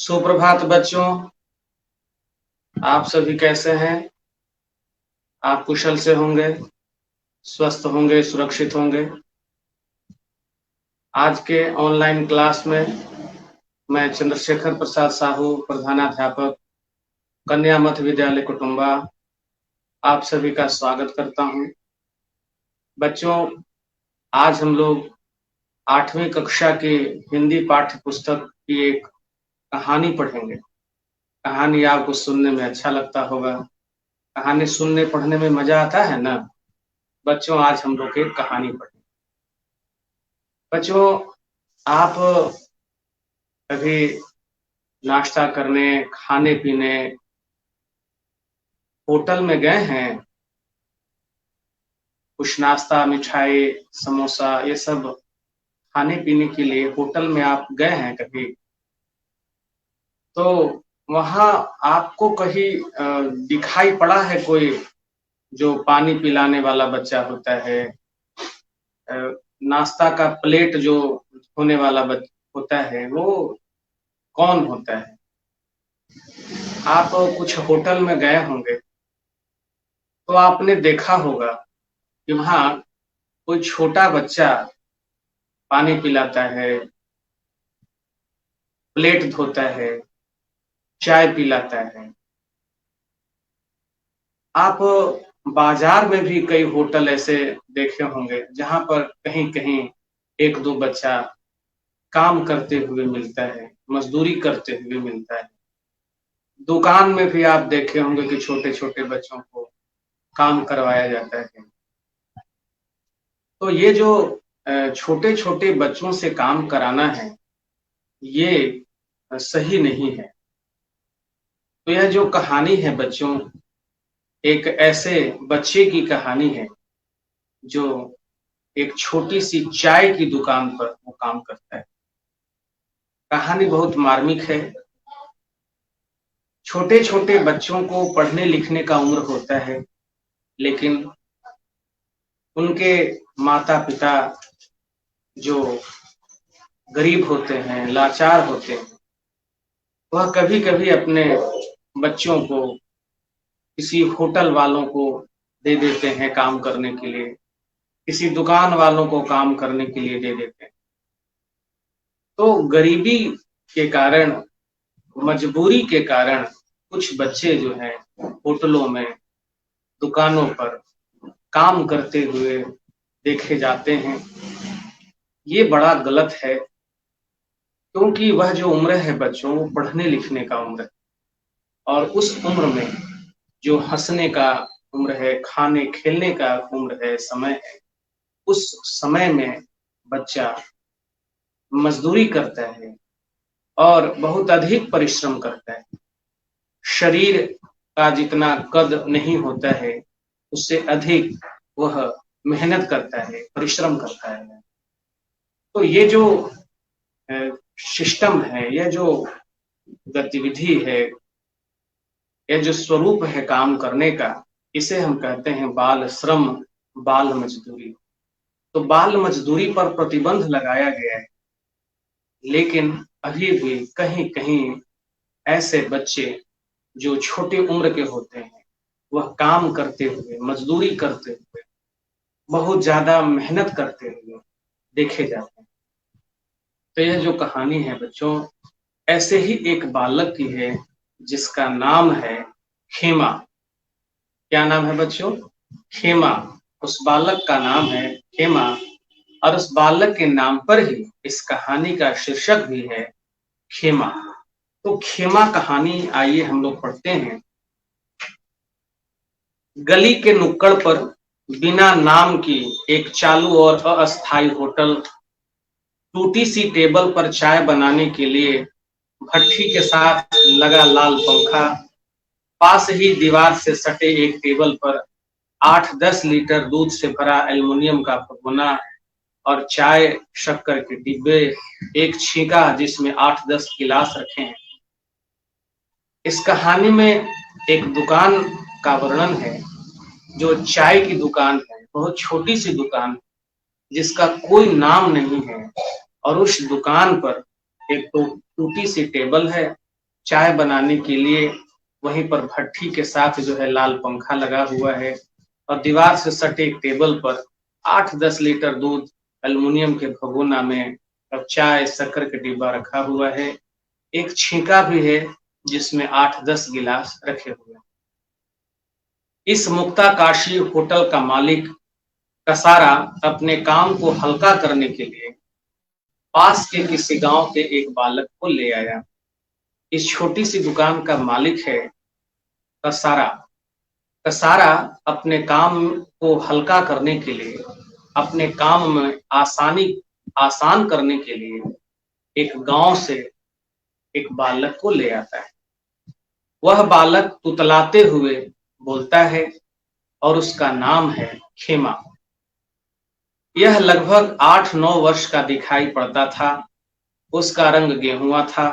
सुप्रभात बच्चों, आप सभी कैसे हैं? आप कुशल से होंगे, स्वस्थ होंगे, सुरक्षित होंगे। आज के ऑनलाइन क्लास में मैं चंद्रशेखर प्रसाद साहू, प्रधानाध्यापक, कन्या मध्य विद्यालय कुटुंबा, आप सभी का स्वागत करता हूं। बच्चों, आज हम लोग 8वीं कक्षा की हिंदी पाठ्य पुस्तक की एक कहानी पढ़ेंगे। कहानी आपको सुनने में अच्छा लगता होगा। कहानी सुनने पढ़ने में मजा आता है ना? बच्चों, आज हम लोग एक कहानी पढ़ेंगे। बच्चों, आप कभी नाश्ता करने, खाने पीने होटल में गए हैं? कुछ नाश्ता, मिठाई, समोसा ये सब खाने पीने के लिए होटल में आप गए हैं कभी? तो वहां आपको कहीं दिखाई पड़ा है कोई जो पानी पिलाने वाला बच्चा होता है, नाश्ता का प्लेट जो होने वाला होता है, वो कौन होता है? आप कुछ होटल में गए होंगे तो आपने देखा होगा कि वहां कोई छोटा बच्चा पानी पिलाता है, प्लेट धोता है, चाय पिलाता है। आप बाजार में भी कई होटल ऐसे देखे होंगे जहां पर कहीं कहीं एक दो बच्चा काम करते हुए मिलता है, मजदूरी करते हुए मिलता है। दुकान में भी आप देखे होंगे कि छोटे छोटे बच्चों को काम करवाया जाता है। तो ये जो छोटे छोटे बच्चों से काम कराना है, ये सही नहीं है। तो यह जो कहानी है बच्चों, एक ऐसे बच्चे की कहानी है जो एक छोटी सी चाय की दुकान पर वो काम करता है। कहानी बहुत मार्मिक है। छोटे छोटे बच्चों को पढ़ने लिखने का उम्र होता है, लेकिन उनके माता पिता जो गरीब होते हैं, लाचार होते हैं, वह कभी कभी अपने बच्चों को किसी होटल वालों को दे देते हैं काम करने के लिए, किसी दुकान वालों को काम करने के लिए दे देते हैं। तो गरीबी के कारण, मजबूरी के कारण कुछ बच्चे जो हैं होटलों में, दुकानों पर काम करते हुए देखे जाते हैं। ये बड़ा गलत है, क्योंकि वह जो उम्र है बच्चों, वो पढ़ने लिखने का उम्र है। और उस उम्र में जो हंसने का उम्र है, खाने खेलने का उम्र है, समय है, उस समय में बच्चा मजदूरी करता है और बहुत अधिक परिश्रम करता है। शरीर का जितना कद नहीं होता है, उससे अधिक वह मेहनत करता है, परिश्रम करता है। तो ये जो सिस्टम है, यह जो गतिविधि है, यह जो स्वरूप है काम करने का, इसे हम कहते हैं बाल श्रम, बाल मजदूरी। तो बाल मजदूरी पर प्रतिबंध लगाया गया है, लेकिन अभी भी कहीं कहीं ऐसे बच्चे जो छोटे उम्र के होते हैं, वह काम करते हुए, मजदूरी करते हुए, बहुत ज्यादा मेहनत करते हुए देखे जाते हैं। तो यह जो कहानी है बच्चों, ऐसे ही एक बालक की है जिसका नाम है खेमा। क्या नाम है बच्चों? खेमा। उस बालक का नाम है खेमा, और उस बालक के नाम पर ही इस कहानी का शीर्षक भी है खेमा। तो खेमा कहानी आइए हम लोग पढ़ते हैं। गली के नुक्कड़ पर बिना नाम की एक चालू और अस्थायी होटल, टूटी सी टेबल पर चाय बनाने के लिए भट्ठी के साथ लगा लाल पंखा, पास ही दीवार से सटे एक टेबल पर 8-10 लीटर दूध से भरा एल्युमिनियम का भगोना और चाय शक्कर के डिब्बे, एक छींका जिसमें 8-10 गिलास रखे हैं। इस कहानी में एक दुकान का वर्णन है, जो चाय की दुकान है, बहुत छोटी सी दुकान जिसका कोई नाम नहीं है, और उस दुकान पर एक तो टूटी सी टेबल है चाय बनाने के लिए वहीं पर भट्ठी के साथ जो है लाल पंखा लगा हुआ है और दीवार से सटे एक टेबल पर 8-10 लीटर दूध एल्युमिनियम के भगोना में और चाय शक्कर का डिब्बा रखा हुआ है। एक छींका भी है जिसमें 8-10 गिलास रखे हुए हैं। इस मुक्ताकाशी होटल का मालिक कसारा अपने काम को हल्का करने के लिए पास के किसी गांव के एक बालक को ले आया। इस छोटी सी दुकान का मालिक है कसारा। कसारा अपने काम को हल्का करने के लिए, अपने काम में आसान करने के लिए एक गांव से एक बालक को ले आता है। वह बालक तुतलाते हुए बोलता है और उसका नाम है खेमा। यह लगभग 8-9 वर्ष का दिखाई पड़ता था। उसका रंग गेहुआ था,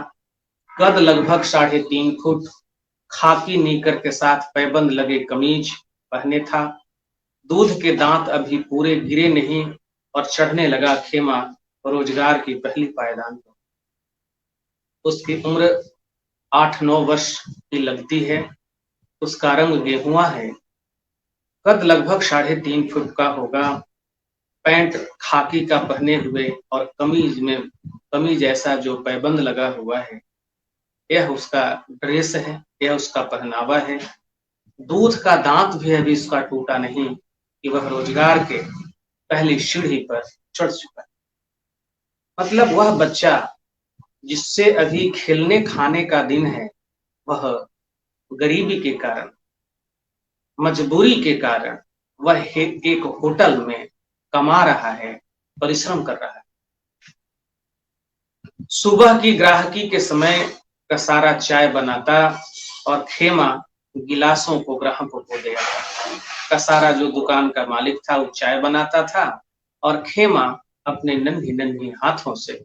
कद लगभग 3.5 फुट, खाकी नीकर के साथ पैबंद लगे कमीज पहने था। दूध के दांत अभी पूरे गिरे नहीं और चढ़ने लगा खेमा रोजगार की पहली पायदान पर। उसकी उम्र 8-9 वर्ष की लगती है। उसका रंग गेहुआ है, कद लगभग 3.5 फुट का होगा, पैंट खाकी का पहने हुए और कमीज ऐसा जो पैबंद लगा हुआ है, यह उसका ड्रेस है, यह उसका पहनावा है। दूध का दांत भी अभी उसका टूटा नहीं कि वह रोजगार के पहली सीढ़ी पर चढ़ चुका है। मतलब वह बच्चा जिससे अभी खेलने खाने का दिन है, वह गरीबी के कारण, मजबूरी के कारण वह एक होटल में कमा रहा है, परिश्रम कर रहा है। सुबह की ग्राहकी के समय कसारा चाय बनाता और खेमा गिलासों को ग्राहकों को दे आता। कसारा जो दुकान का मालिक था वो चाय बनाता था और खेमा अपने नन्ही नन्ही हाथों से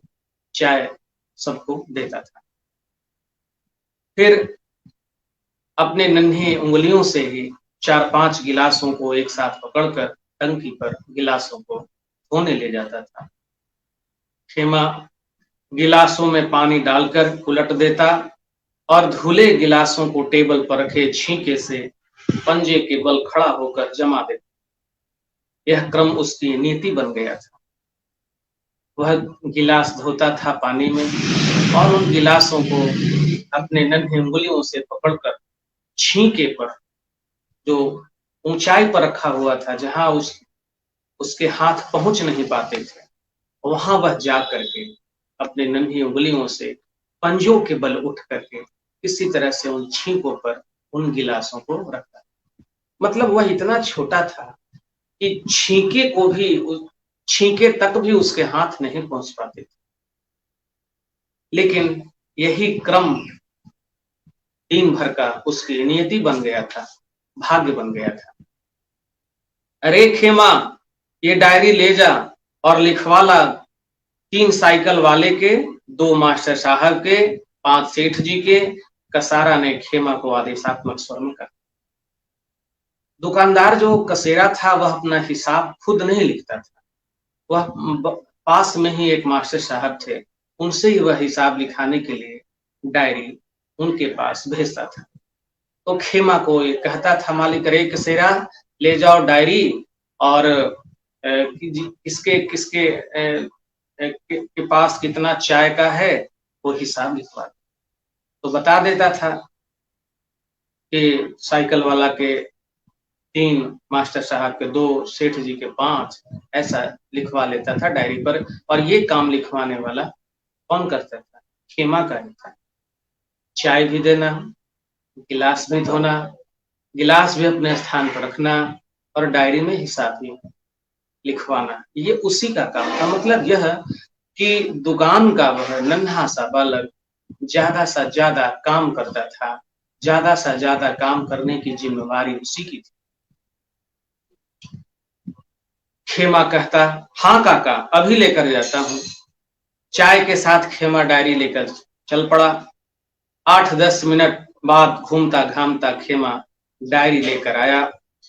चाय सबको देता था। फिर अपने नन्ही उंगलियों से ही 4-5 गिलासों को एक साथ पकड़कर टंकी पर गिलासों को धोने ले जाता था। खेमा गिलासों में पानी डालकर उलट देता और धुले गिलासों को टेबल पर रखे छींके से पंजे के बल खड़ा होकर जमा देता। यह क्रम उसकी नीति बन गया था। वह गिलास धोता था पानी में और उन गिलासों को अपने नन्ही उंगलियों से पकड़कर छींके पर जो ऊंचाई पर रखा हुआ था, जहां उसके हाथ पहुंच नहीं पाते थे, वहां वह जा करके अपने नन्ही उंगलियों से पंजों के बल उठ करके किसी तरह से उन छींकों पर उन गिलासों को रखता। मतलब वह इतना छोटा था कि छींके तक भी उसके हाथ नहीं पहुंच पाते थे। लेकिन यही क्रम दिन भर का उसकी नियति बन गया था, भाग्य बन गया था। अरे खेमा, ये डायरी ले जा और लिखवा ला 3 साइकिल वाले के, 2 मास्टर साहब के, 5 सेठ जी के। कसारा ने खेमा को आदेशात्मक स्वर में कहा। दुकानदार जो कसेरा था वह अपना हिसाब खुद नहीं लिखता था। वह पास में ही एक मास्टर साहब थे, उनसे ही वह हिसाब लिखाने के लिए डायरी उनके पास भेजता था। तो खेमा को ये कहता था मालिक, अरे कसेरा ले जाओ डायरी और किसके किसके के पास कितना चाय का है वो हिसाब लिखवा। तो बता देता था कि साइकिल वाला के 3, मास्टर साहब के 2, सेठ जी के 5, ऐसा लिखवा लेता था डायरी पर। और ये काम लिखवाने वाला कौन करता था? खेमा का ही था। चाय भी देना, गिलास भी धोना, गिलास भी अपने स्थान पर रखना और डायरी में हिसाब भी लिखवाना, ये उसी का काम था। मतलब यह कि दुकान का वह नन्हा सा बालक ज्यादा से ज्यादा काम करता था, ज्यादा से ज्यादा काम करने की जिम्मेवारी उसी की थी। खेमा कहता, हाँ काका, अभी लेकर जाता हूँ। चाय के साथ खेमा डायरी लेकर चल पड़ा। 8-10 मिनट बाद घूमता घामता खेमा डायरी लेकर आया।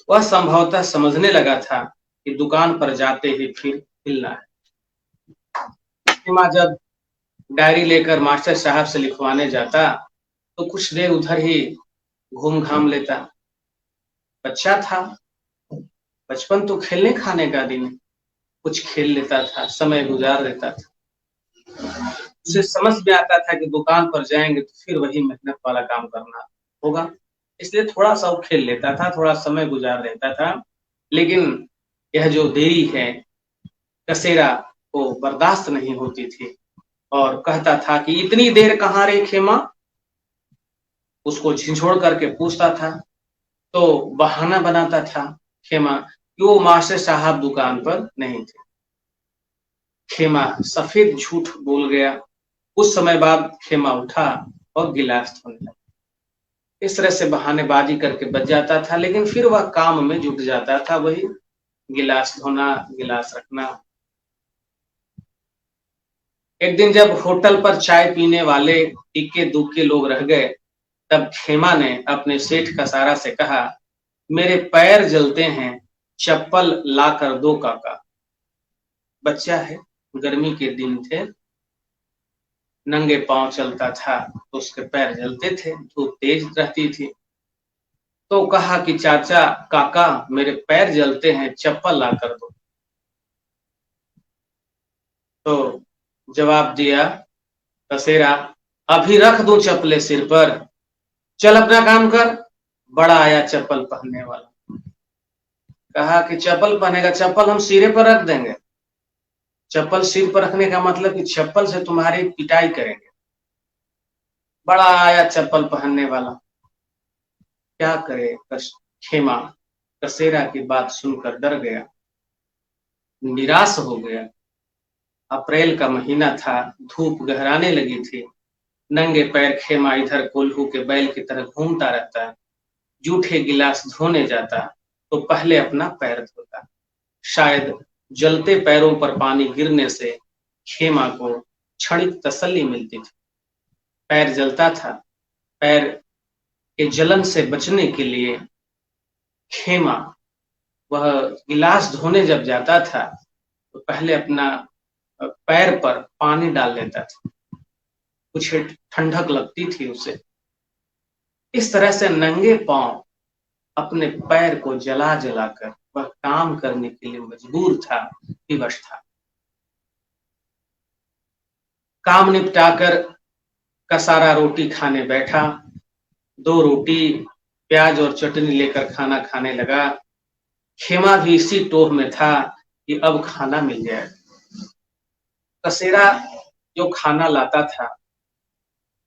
वह संभवतः समझने लगा था कि दुकान पर जाते ही फिर मिलना है। खेमा जब डायरी लेकर मास्टर साहब से लिखवाने जाता तो कुछ देर उधर ही घूम घाम लेता। बच्चा था, बचपन तो खेलने खाने का दिन है, कुछ खेल लेता था, समय गुजार लेता था। उसे समझ में आता था कि दुकान पर जाएंगे तो फिर वही मेहनत वाला काम करना होगा, इसलिए थोड़ा सा वो खेल लेता था, थोड़ा समय गुजार लेता था। लेकिन यह जो देरी है कसेरा को बर्दाश्त नहीं होती थी और कहता था कि इतनी देर कहाँ रे खेमा। उसको झिझोड़ करके पूछता था तो बहाना बनाता था खेमा कि वो मास्टर साहब दुकान पर नहीं थे। खेमा सफेद झूठ बोल गया। कुछ समय बाद खेमा उठा और गिलास धोने लगा। इस तरह से बहानेबाजी करके बच जाता था, लेकिन फिर वह काम में जुट जाता था, वही गिलास धोना, गिलास रखना। एक दिन जब होटल पर चाय पीने वाले इक्के दुक्के लोग रह गए, तब खेमा ने अपने सेठ कसारा से कहा, मेरे पैर जलते हैं, चप्पल ला कर दो काका। बच्चा है, गर्मी के दिन थे, नंगे पांव चलता था तो उसके पैर जलते थे, धूप तेज रहती थी। तो कहा कि चाचा काका मेरे पैर जलते हैं, चप्पल ला कर दो। तो जवाब दिया कसेरा, अभी रख दूं चप्पलें सिर पर, चल अपना काम कर। बड़ा आया चप्पल पहनने वाला, कहा कि चप्पल पहनेगा, चप्पल हम सिरे पर रख देंगे। चप्पल सिर पर रखने का मतलब कि चप्पल से तुम्हारी पिटाई करेंगे। बड़ा आया चप्पल पहनने वाला, क्या करे खेमा कसेरा की बात सुनकर डर गया, निराश हो गया। अप्रैल का महीना था, धूप गहराने लगी थी। नंगे पैर खेमा इधर कोल्हू के बैल की तरह घूमता रहता। जूठे गिलास धोने जाता तो पहले अपना पैर धोता। शायद जलते पैरों पर पानी गिरने से खेमा को क्षणिक तसल्ली मिलती थी। पैर जलता था, पैर के जलन से बचने के लिए खेमा वह गिलास धोने जब जाता था तो पहले अपना पैर पर पानी डाल लेता था, कुछ ठंडक लगती थी उसे। इस तरह से नंगे पांव अपने पैर को जला जला कर वह काम करने के लिए मजबूर था, विवश था। काम निपटाकर कसारा रोटी खाने बैठा। 2 रोटी प्याज और चटनी लेकर खाना खाने लगा। खेमा भी इसी टोह में था कि अब खाना मिल जाए। कसेरा जो खाना लाता था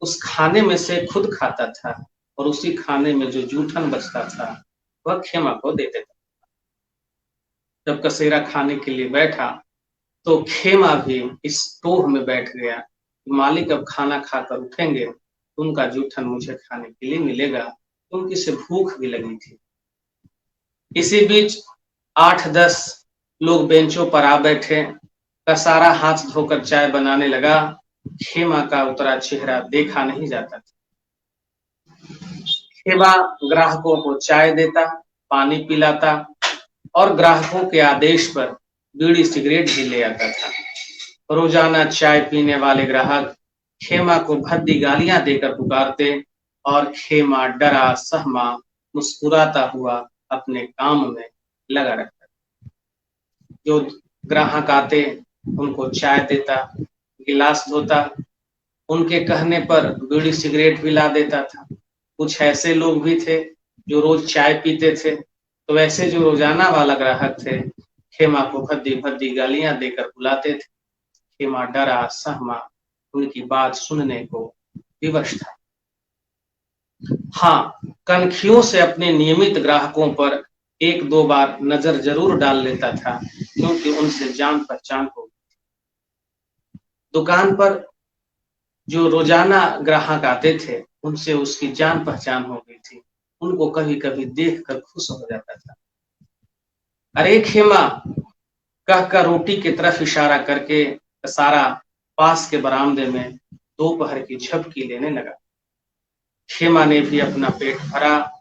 उस खाने में से खुद खाता था और उसी खाने में जो जूठन बचता था वह खेमा को दे देता। जब कसेरा खाने के लिए बैठा तो खेमा भी इस टोह में बैठ गया, मालिक अब खाना खाकर उठेंगे, उनका जूठन मुझे खाने के लिए मिलेगा, उनकी से भूख भी लगी थी। इसी बीच 8-10 लोग बेंचों पर आ बैठे। कसारा हाथ धोकर चाय बनाने लगा। खेमा का उतरा चेहरा देखा नहीं जाता था। खेमा ग्राहकों को चाय देता, पानी पिलाता और ग्राहकों के आदेश पर बीड़ी सिगरेट भी ले आता था। रोजाना चाय पीने वाले ग्राहक खेमा को भद्दी गालियां देकर पुकारते और खेमा डरा सहमा मुस्कुराता हुआ अपने काम में लगा रहता। जो ग्राहक आते उनको चाय देता, गिलास धोता, उनके कहने पर बीड़ी सिगरेट भी ला देता था। कुछ ऐसे लोग भी थे जो रोज चाय पीते थे, तो वैसे जो रोजाना वाला ग्राहक थे खेमा को भद्दी भद्दी गालियां देकर बुलाते थे। खेमा डरा सहमा उनकी बात सुनने को विवश था। हाँ, कनखियों से अपने नियमित ग्राहकों पर 1-2 बार नजर जरूर डाल लेता था, क्योंकि उनसे जान पहचान हो। दुकान पर जो रोजाना ग्राहक आते थे उनसे उसकी जान पहचान हो गई थी। उनको कभी कभी देख कर खुश हो जाता था। अरे खेमा, कहकर रोटी की तरफ इशारा करके सारा पास के बरामदे में दोपहर की झपकी लेने लगा। खेमा ने भी अपना पेट भरा,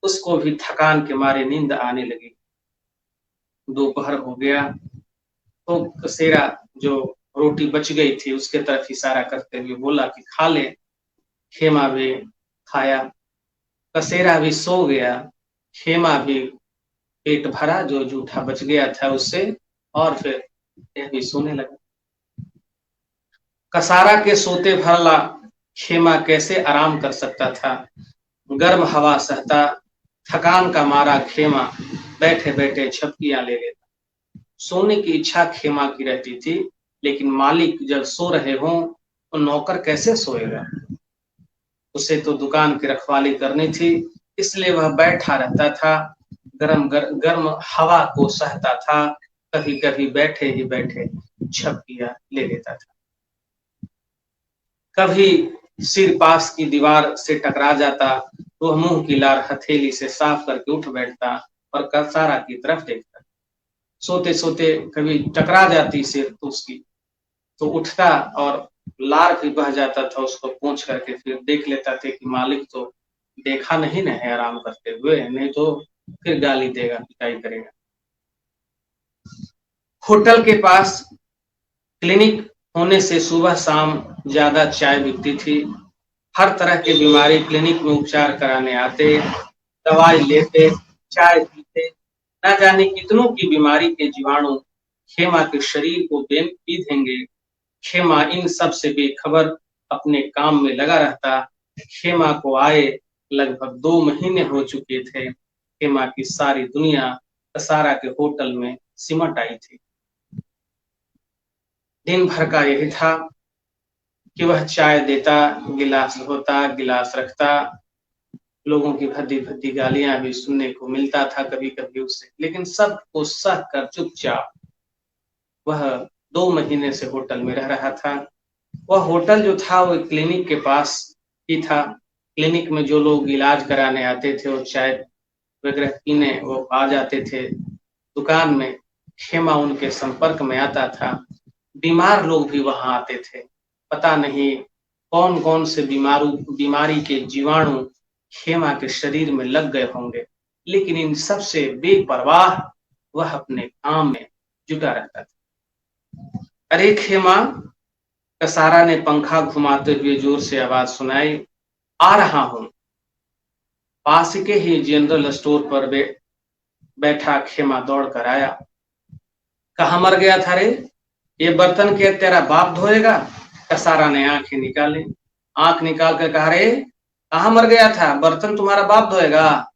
उसको भी थकान के मारे नींद आने लगी। दोपहर हो गया तो कसेरा जो रोटी बच गई थी उसके तरफ इशारा करते हुए बोला कि खा ले। खेमा भी खाया, कसेरा भी सो गया, खेमा भी पेट भरा जो जूठा बच गया था उससे, और फिर यह भी सोने लगा। कसारा के सोते भरला खेमा कैसे आराम कर सकता था। गर्म हवा सहता, थकान का मारा खेमा बैठे बैठे झपकियां ले लेता। सोने की इच्छा खेमा की रहती थी, लेकिन मालिक जब सो रहे हों तो नौकर कैसे सोएगा। उसे तो दुकान की रखवाली करनी थी, इसलिए वह बैठा रहता था, गर्म हवा को सहता था, कभी कभी बैठे ही बैठे झपकियां ले लेता था। कभी सिर पास की दीवार से टकरा जाता, वह मुंह की लार हथेली से साफ करके उठ बैठता और कसारा की तरफ देखता। सोते सोते कभी टकरा जाती सिर तो उसकी, तो उठता और लार भी बह जाता था, उसको पोंछ करके फिर देख लेता था कि मालिक तो देखा नहीं ना है आराम करते हुए, नहीं तो फिर गाली देगा, पिटाई करेगा। होटल के पास क्लिनिक होने से सुबह शाम ज्यादा चाय बिकती थी। हर तरह की बीमारी क्लिनिक में उपचार कराने आते, दवाई लेते, चाय पीते। न जाने कितनों की बीमारी के जीवाणु खेमा के शरीर को पी देंगे। खेमा इन सब से बेखबर अपने काम में लगा रहता। खेमा को आए लगभग 2 महीने हो चुके थे। खेमा की सारी दुनिया कसारा के होटल में सिमट आई थी। दिन भर का यही था कि वह चाय देता, गिलास धोता, गिलास रखता। लोगों की भद्दी भद्दी गालियां भी सुनने को मिलता था कभी कभी उससे, लेकिन सबको सह कर चुपचाप वह 2 महीने से होटल में रह रहा था। वह होटल जो था वो क्लिनिक के पास ही था। क्लिनिक में जो लोग इलाज कराने आते थे और चाय वगैरह पीने वो आ जाते थे दुकान में, खेमा उनके संपर्क में आता था। बीमार लोग भी वहां आते थे। पता नहीं कौन कौन से बीमारी के जीवाणु खेमा के शरीर में लग गए होंगे, लेकिन इन सब से बेपरवाह वह अपने काम में जुटा रहता था। अरे खेमा, कसारा ने पंखा घुमाते हुए जोर से आवाज सुनाई, आ रहा हूं। पास के ही जनरल स्टोर पर बैठा खेमा दौड़ कर आया। कहाँ मर गया था रे? ये बर्तन के तेरा बाप धोएगा? कसारा ने आंखें निकाली। आंख निकाल कर कहा, रे कहाँ मर गया था? बर्तन तुम्हारा बाप धोएगा?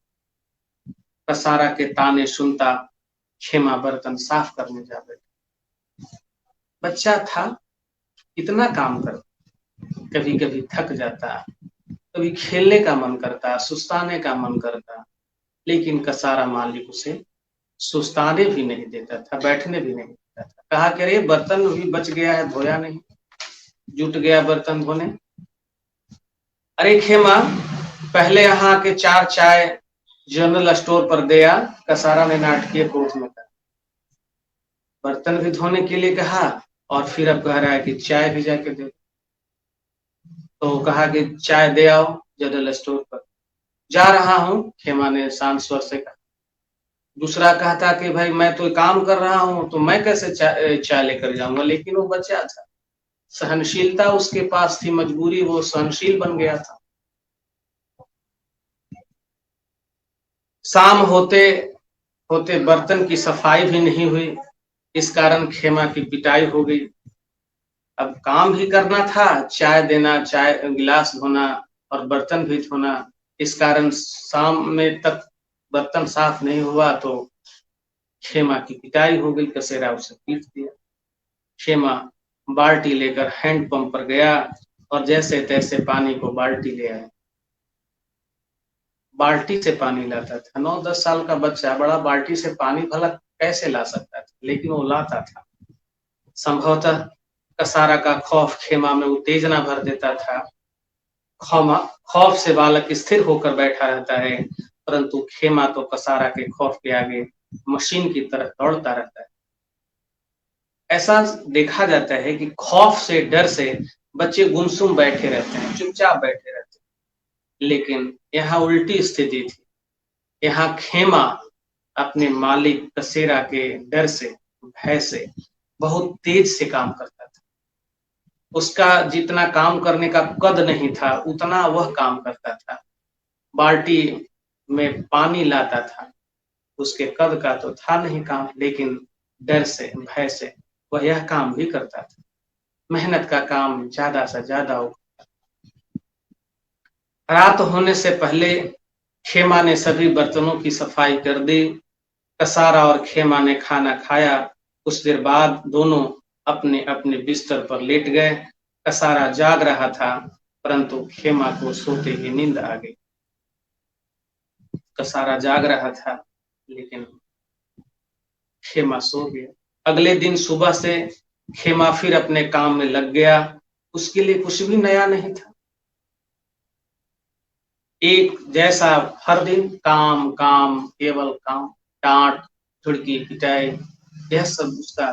कसारा के ताने सुनता खेमा बर्तन साफ करने जा बैठा। बच्चा था, इतना काम कर, कभी कभी थक जाता, कभी खेलने का मन करता, सुस्ताने का मन करता, लेकिन कसारा मालिक उसे सुस्ताने भी नहीं देता था, बैठने भी नहीं देता था। कहा कि अरे बर्तन भी बच गया है, धोया नहीं, जुट गया बर्तन धोने। अरे खेमा, पहले यहाँ के 4 चाय जनरल स्टोर पर दे आ। कसारा ने नाटकीय कोर्ट में कहा। बर्तन भी धोने के लिए कहा और फिर अब कह रहा है कि चाय भी जाके दे। तो कहा कि चाय दे आओ जनरल स्टोर पर। जा रहा हूं, खेमा ने शांत स्वर से कहा। दूसरा कहता कि भाई मैं तो काम कर रहा हूं, तो मैं कैसे चाय लेकर जाऊंगा, लेकिन वो बच्चा था, सहनशीलता उसके पास थी, मजबूरी वो सहनशील बन गया था। शाम होते होते बर्तन की सफाई भी नहीं हुई, इस कारण खेमा की पिटाई हो गई। अब काम भी करना था, चाय देना, चाय गिलास धोना और बर्तन भी धोना, इस कारण शाम में तक बर्तन साफ नहीं हुआ तो खेमा की पिटाई हो गई। कसेरा उसे पीट दिया। खेमा बाल्टी लेकर हैंडपंप पर गया और जैसे तैसे पानी को बाल्टी ले आया। बाल्टी से पानी लाता था। 9-10 साल का बच्चा बड़ा बाल्टी से पानी भला कैसे ला सकता था, लेकिन वो लाता था। संभवतः कसारा का खौफ खेमा में उत्तेजना भर देता था। खौफ से बालक स्थिर होकर बैठा रहता है, परंतु खेमा तो कसारा के खौफ के आगे मशीन की तरह दौड़ता रहता है। ऐसा देखा जाता है कि खौफ से, डर से बच्चे गुमसुम बैठे रहते हैं, चुपचाप बैठे रहते हैं, लेकिन यहाँ उल्टी स्थिति थी। यहाँ खेमा अपने मालिक कसेरा के डर से, भय से बहुत तेज से काम करता था। उसका जितना काम करने का कद नहीं था, उतना वह काम करता था। बाल्टी में पानी लाता था। उसके कद का तो था नहीं काम, लेकिन डर से, भय से वह यह काम भी करता था। मेहनत का काम ज्यादा से ज्यादा हो। रात होने से पहले खेमा ने सभी बर्तनों की सफाई कर दी। कसारा और खेमा ने खाना खाया। कुछ देर बाद दोनों अपने अपने बिस्तर पर लेट गए। कसारा जाग रहा था, परंतु खेमा को सोते ही नींद आ गई। कसारा जाग रहा था, लेकिन खेमा सो गया। अगले दिन सुबह से खेमा फिर अपने काम में लग गया। उसके लिए कुछ भी नया नहीं था। एक जैसा हर दिन काम काम, केवल काम, डांट, झुड़की, पिटाई, यह सब उसका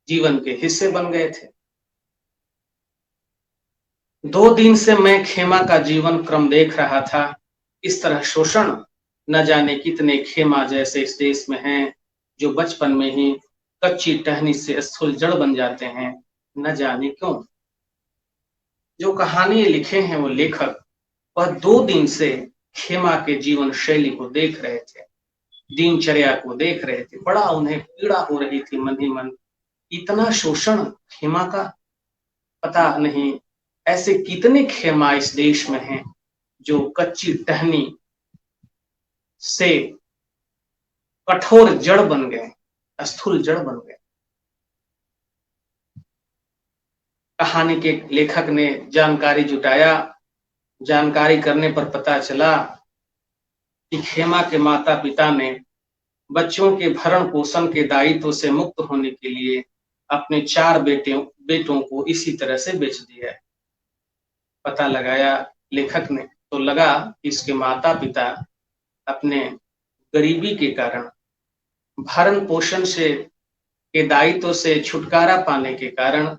जीवन के हिस्से बन गए थे। 2 दिन से मैं खेमा का जीवन क्रम देख रहा था। इस तरह शोषण न जाने कितने खेमा जैसे इस देश में हैं, जो बचपन में ही कच्ची टहनी से स्थूल जड़ बन जाते हैं, न जाने क्यों। जो कहानी लिखे हैं वो लेखक, वह 2 दिन से खेमा के जीवन शैली को देख रहे थे, दिनचर्या को देख रहे थे। बड़ा उन्हें पीड़ा हो रही थी मन ही मन। इतना शोषण खेमा का, पता नहीं ऐसे कितने खेमा इस देश में हैं जो कच्ची टहनी से कठोर जड़ बन गए, स्थूल जड़ बन गए। कहानी के लेखक ने जानकारी जुटाया। जानकारी करने पर पता चला कि खेमा के माता पिता ने बच्चों के भरण पोषण के दायित्व से मुक्त होने के लिए अपने 4 बेटों को इसी तरह से बेच दिया है। पता लगाया लेखक ने तो लगा कि इसके माता पिता अपने गरीबी के कारण, भरण पोषण से के दायित्व से छुटकारा पाने के कारण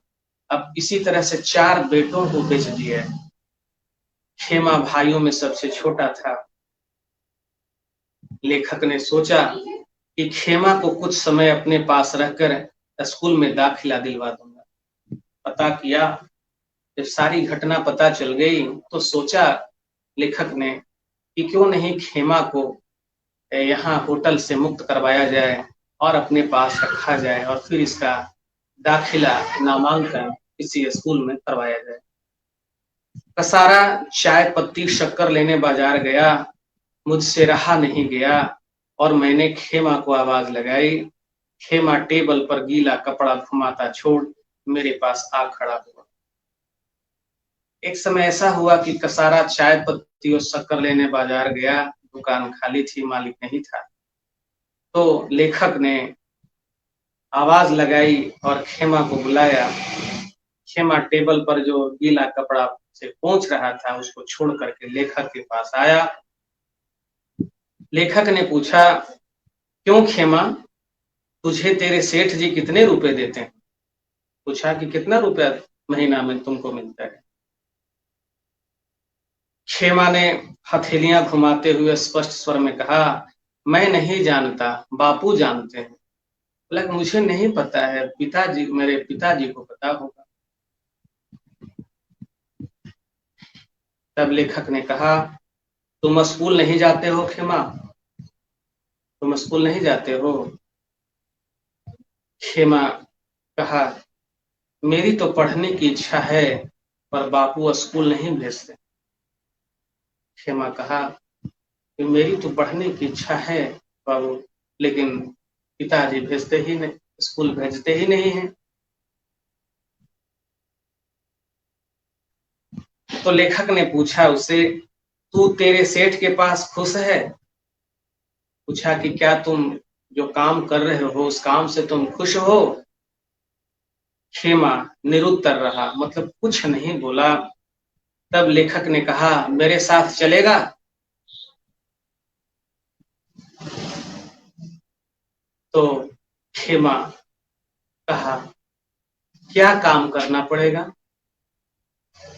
अब इसी तरह से 4 बेटों को बेच दिया है। खेमा भाइयों में सबसे छोटा था। लेखक ने सोचा कि खेमा को कुछ समय अपने पास रखकर स्कूल में दाखिला दिलवा दूंगा। पता किया, जब सारी घटना पता चल गई तो सोचा लेखक ने कि क्यों नहीं खेमा को यहाँ होटल से मुक्त करवाया जाए और अपने पास रखा जाए और फिर इसका दाखिला, नामांकन किसी स्कूल में करवाया जाए। कसारा चाय पत्ती शक्कर लेने बाजार गया। मुझसे रहा नहीं गया और मैंने खेमा को आवाज लगाई। खेमा टेबल पर गीला कपड़ा घुमाता छोड़ मेरे पास आ खड़ा हुआ। एक समय ऐसा हुआ कि कसारा चाय पत्ती और शक्कर लेने बाजार गया। दुकान खाली थी, मालिक नहीं था। तो लेखक ने आवाज लगाई और खेमा को बुलाया। खेमा टेबल पर जो गीला कपड़ा से पोंछ रहा था उसको छोड़ करके लेखक के पास आया। लेखक ने पूछा, क्यों खेमा, तुझे तेरे सेठ जी कितने रुपए देते हैं? पूछा कि कितना रुपया महीना में तुमको मिलता है? खेमा ने हथेलियां घुमाते हुए स्पष्ट स्वर में कहा, मैं नहीं जानता, बापू जानते हैं। बोला, मुझे नहीं पता है, पिताजी, मेरे पिताजी को पता होगा। तब लेखक ने कहा, तुम स्कूल नहीं जाते हो खेमा? तुम स्कूल नहीं जाते हो? खेमा कहा, मेरी तो पढ़ने की इच्छा है, पर बापू स्कूल नहीं भेजते। खेमा कहा कि मेरी तो पढ़ने की इच्छा है बाबू, लेकिन पिताजी भेजते ही नहीं, स्कूल भेजते ही नहीं है। तो लेखक ने पूछा उसे, तू तेरे सेठ के पास खुश है? पूछा कि क्या तुम जो काम कर रहे हो उस काम से तुम खुश हो? खेमा निरुत्तर रहा, मतलब कुछ नहीं बोला। तब लेखक ने कहा, मेरे साथ चलेगा? तो खेमा कहा, क्या काम करना पड़ेगा?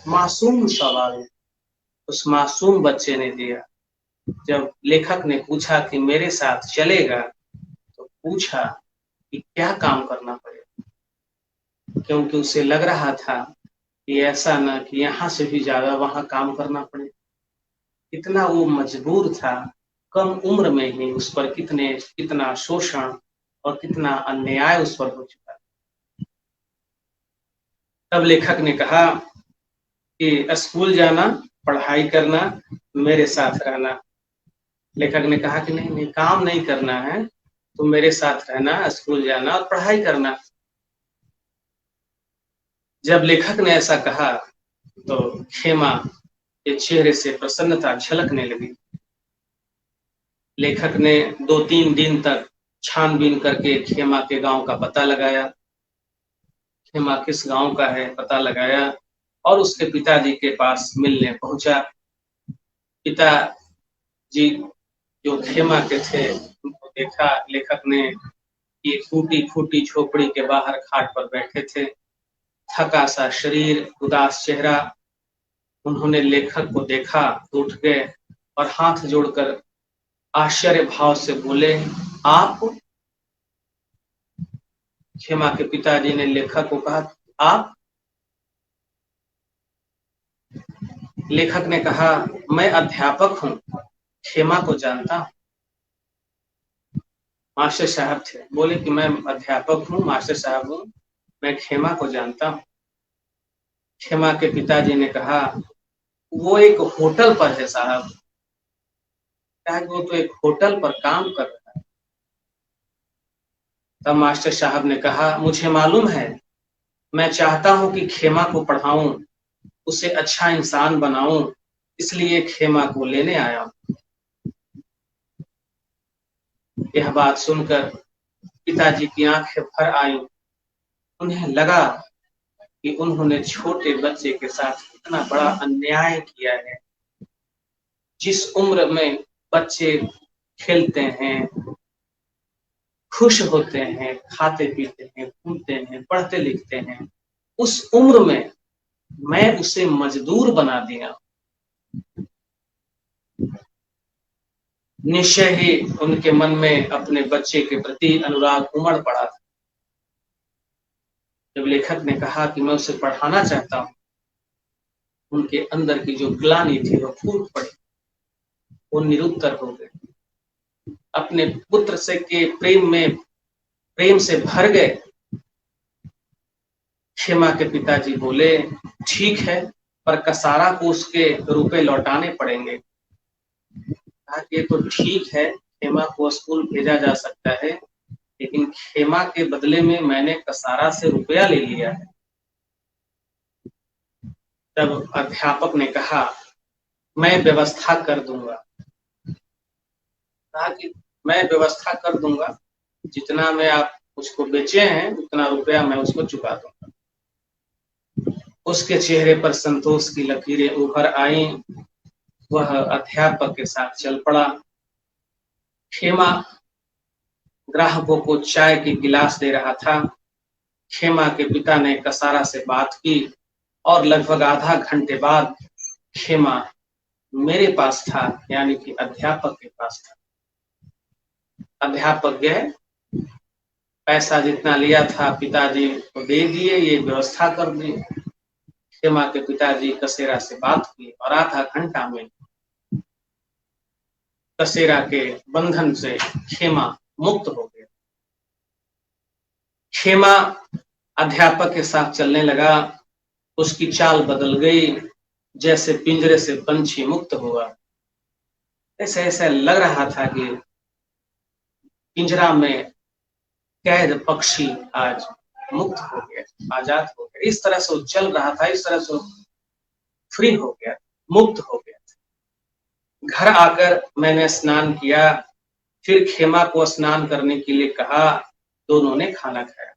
मासूम सवाल उस मासूम बच्चे ने दिया। जब लेखक ने पूछा कि मेरे साथ चलेगा, तो पूछा कि क्या काम करना पड़ेगा, क्योंकि उसे लग रहा था कि ऐसा ना कि यहाँ से भी ज्यादा वहां काम करना पड़े। कितना वो मजबूर था, कम उम्र में ही उस पर कितना शोषण और कितना अन्याय उस पर हो चुका। तब लेखक ने कहा कि स्कूल जाना, पढ़ाई करना, मेरे साथ रहना। लेखक ने कहा कि नहीं नहीं, काम नहीं करना है, तो मेरे साथ रहना, स्कूल जाना और पढ़ाई करना। जब लेखक ने ऐसा कहा तो खेमा के चेहरे से प्रसन्नता झलकने लगी। लेखक ने 2-3 दिन तक छानबीन करके खेमा के गांव का पता लगाया। खेमा किस गांव का है पता लगाया और उसके पिताजी के पास मिलने पहुंचा। पिताजी जो खेमा के थे उनको देखा लेखक ने कि फूटी-फूटी झोपड़ी के बाहर खाट पर बैठे थे, थका सा शरीर, उदास चेहरा। उन्होंने लेखक को देखा तो उठ गए और हाथ जोड़कर आश्चर्य भाव से बोले, आप? खेमा के पिताजी ने लेखक को कहा, आप? लेखक ने कहा, मैं अध्यापक हूं, खेमा को जानता हूं। मास्टर साहब थे, बोले कि मैं अध्यापक हूं, मास्टर साहब हूं, मैं खेमा को जानता हूं। खेमा के पिताजी ने कहा, वो एक होटल पर है साहब। कहा कि वो तो एक होटल पर काम कर रहा है। तब मास्टर साहब ने कहा, मुझे मालूम है, मैं चाहता हूं कि खेमा को पढ़ाऊं, उसे अच्छा इंसान बनाऊं, इसलिए खेमा को लेने आया हूं। यह बात सुनकर पिताजी की आंखें भर आईं। उन्हें लगा कि उन्होंने छोटे बच्चे के साथ इतना बड़ा अन्याय किया है। जिस उम्र में बच्चे खेलते हैं, खुश होते हैं, खाते पीते हैं, घूमते हैं, पढ़ते लिखते हैं, उस उम्र में मैं उसे मजदूर बना दिया। निश्चय ही उनके मन में अपने बच्चे के प्रति अनुराग उमड़ पड़ा था। जब लेखक ने कहा कि मैं उसे पढ़ाना चाहता हूं, उनके अंदर की जो ग्लानि थी वो फूट पड़ी, वो निरुत्तर हो गए। अपने पुत्र से के प्रेम से भर गए। खेमा के पिताजी बोले, ठीक है, पर कसारा को उसके रुपए लौटाने पड़ेंगे। कहा कि ये तो ठीक है, खेमा को स्कूल भेजा जा सकता है, लेकिन खेमा के बदले में मैंने कसारा से रुपया ले लिया है। तब अध्यापक ने कहा, मैं व्यवस्था कर दूंगा। कहा कि मैं व्यवस्था कर दूंगा, जितना में आप उसको बेचे हैं उतना रुपया मैं उसको चुका दूंगा। उसके चेहरे पर संतोष की लकीरें उभर आईं। वह अध्यापक के साथ चल पड़ा। खेमा ग्राहकों को चाय के गिलास दे रहा था। खेमा के पिता ने कसारा से बात की और लगभग आधा घंटे बाद खेमा मेरे पास था, यानी कि अध्यापक के पास था। अध्यापक गए, पैसा जितना लिया था पिताजी को दे दिए, ये व्यवस्था कर दी। खेमा के पिताजी कसेरा से बात की और आधा घंटा में कसेरा के बंधन से खेमा मुक्त हो गया। खेमा अध्यापक के साथ चलने लगा। उसकी चाल बदल गई, जैसे पिंजरे से पंछी मुक्त हुआ। ऐसे ऐसे लग रहा था कि पिंजरा में कैद पक्षी आज मुक्त हो गया, आजाद हो गया। इस तरह से वो चल रहा था, इस तरह से फ्री हो गया, मुक्त हो गया। घर आकर मैंने स्नान किया, फिर खेमा को स्नान करने के लिए कहा। दोनों ने खाना खाया।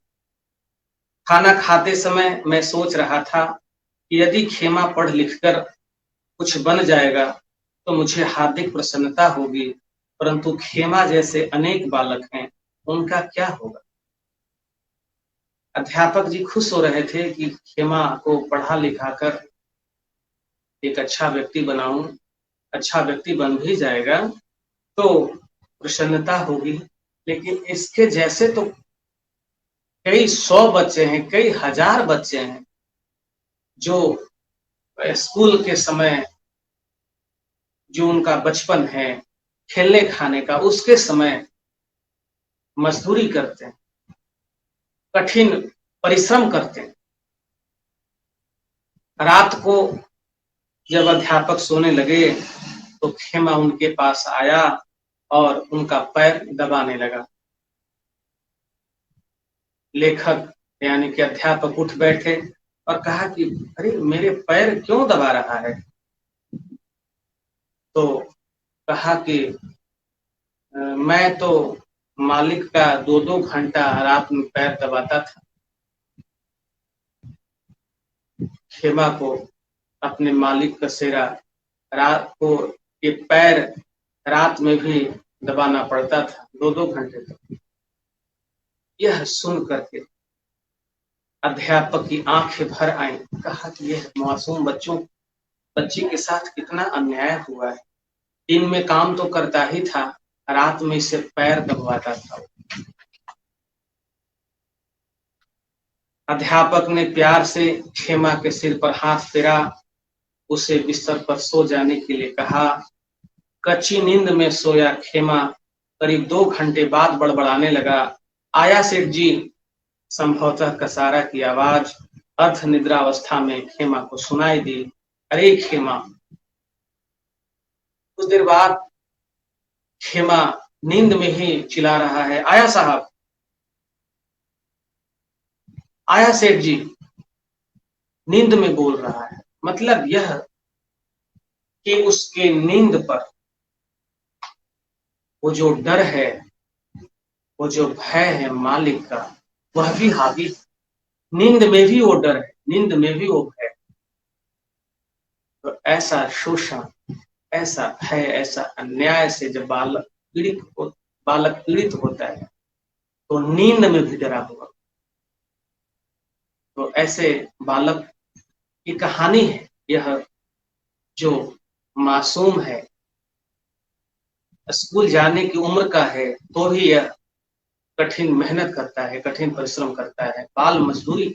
खाना खाते समय मैं सोच रहा था कि यदि खेमा पढ़ लिखकर कुछ बन जाएगा तो मुझे हार्दिक प्रसन्नता होगी, परंतु खेमा जैसे अनेक बालक हैं, उनका क्या होगा। अध्यापक जी खुश हो रहे थे कि खेमा को पढ़ा लिखा कर एक अच्छा व्यक्ति बनाऊं, अच्छा व्यक्ति बन भी जाएगा तो प्रसन्नता होगी, लेकिन इसके जैसे तो कई 100 बच्चे हैं, कई हजार बच्चे हैं जो स्कूल के समय जो उनका बचपन है खेलने खाने का, उसके समय मजदूरी करते हैं, कठिन परिश्रम करते हैं। रात को जब अध्यापक सोने लगे तो खेमा उनके पास आया और उनका पैर दबाने लगा। लेखक यानी कि अध्यापक उठ बैठे और कहा कि अरे मेरे पैर क्यों दबा रहा है? तो कहा कि मैं तो मालिक का 2-2 घंटा रात में पैर दबाता था। खेमा को अपने मालिक का सेरा रात को के पैर रात में भी दबाना पड़ता था 2-2 घंटे तक। यह सुन करके अध्यापक की आंखें भर आईं। कहा कि यह मासूम बच्ची के साथ कितना अन्याय हुआ है। दिन में काम तो करता ही था, रात में इसे पैर दबवाता था। अध्यापक ने प्यार से खेमा के सिर पर हाथ फेरा, उसे बिस्तर पर सो जाने के लिए कहा। कच्ची नींद में सोया खेमा करीब 2 घंटे बाद बड़बड़ाने लगा। आया सेठ जी। संभवतः कसारा की आवाज अर्ध निद्रावस्था में खेमा को सुनाई दी। अरे खेमा। कुछ देर बाद खेमा नींद में ही चिल्ला रहा है, आया साहब, आया सेठ जी। नींद में बोल रहा है। मतलब यह कि उसके नींद पर वो जो डर है, वो जो भय है मालिक का, वह भी हावी है। नींद में भी वो डर है, नींद में भी वो भय। तो ऐसा शोषण, ऐसा भय, ऐसा अन्याय से जब बालक पीड़ित होता है तो नींद में भी डरा हुआ। तो ऐसे बालक की कहानी है यह, जो मासूम है, स्कूल जाने की उम्र का है, तो भी यह कठिन मेहनत करता है, कठिन परिश्रम करता है, बाल मजदूरी